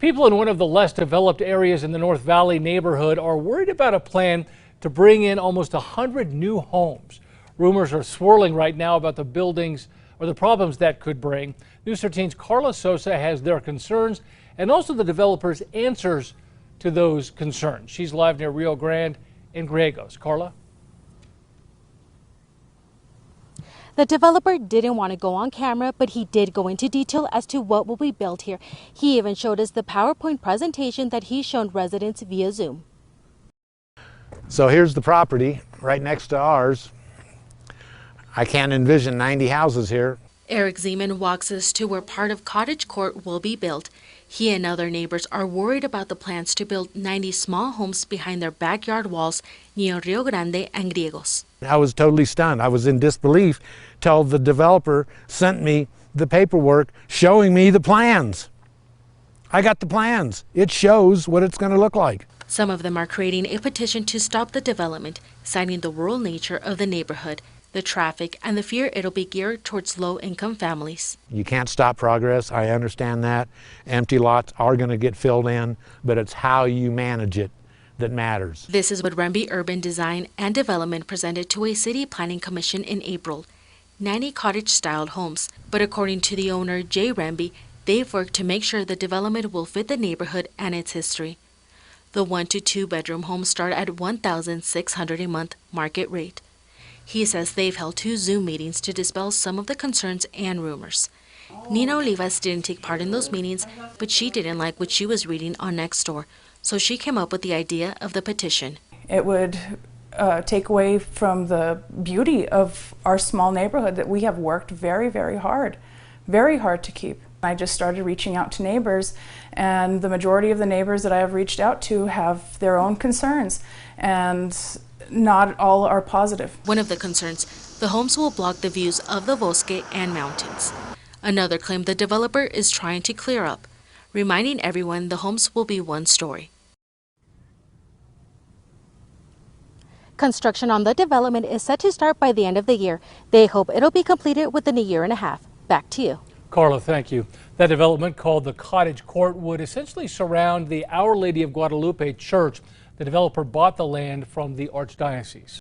People in one of the less developed areas in the North Valley neighborhood are worried about a plan to bring in almost 100 new homes. Rumors are swirling right now about the buildings or the problems that could bring. News 13's Carla Sosa has their concerns and also the developers' answers to those concerns. She's live near Rio Grande in Griegos. Carla? The developer didn't want to go on camera, but he did go into detail as to what will be built here. He even showed us the PowerPoint presentation that he showed residents via Zoom. So here's the property right next to ours. I can't envision 90 houses here. Eric Zeman walks us to where part of Cottage Court will be built. He and other neighbors are worried about the plans to build 90 small homes behind their backyard walls near Rio Grande and Griegos. I was totally stunned. I was in disbelief till the developer sent me the paperwork showing me the plans. I got the plans. It shows what it's going to look like. Some of them are creating a petition to stop the development, citing the rural nature of the neighborhood, the traffic, and the fear it'll be geared towards low-income families. You can't stop progress. I understand that. Empty lots are going to get filled in, but it's how you manage it that matters. This is what Remby Urban Design and Development presented to a city planning commission in April. 90 cottage-styled homes, but according to the owner, Jay Remby, they've worked to make sure the development will fit the neighborhood and its history. The 1 to 2 bedroom homes start at $1,600 a month market rate. He says they've held 2 Zoom meetings to dispel some of the concerns and rumors. Nina Olivas didn't take part in those meetings, but she didn't like what she was reading on Nextdoor, so she came up with the idea of the petition. It would take away from the beauty of our small neighborhood that we have worked very, very hard to keep. I just started reaching out to neighbors, and the majority of the neighbors that I have reached out to have their own concerns, and not all are positive. One of the concerns, the homes will block the views of the bosque and mountains. Another claim the developer is trying to clear up, reminding everyone the homes will be one story. Construction on the development is set to start by the end of the year. They hope it'll be completed within a year and a half. Back to you. Carla, thank you. That development, called the Cottage Court, would essentially surround the Our Lady of Guadalupe Church. The developer bought the land from the Archdiocese.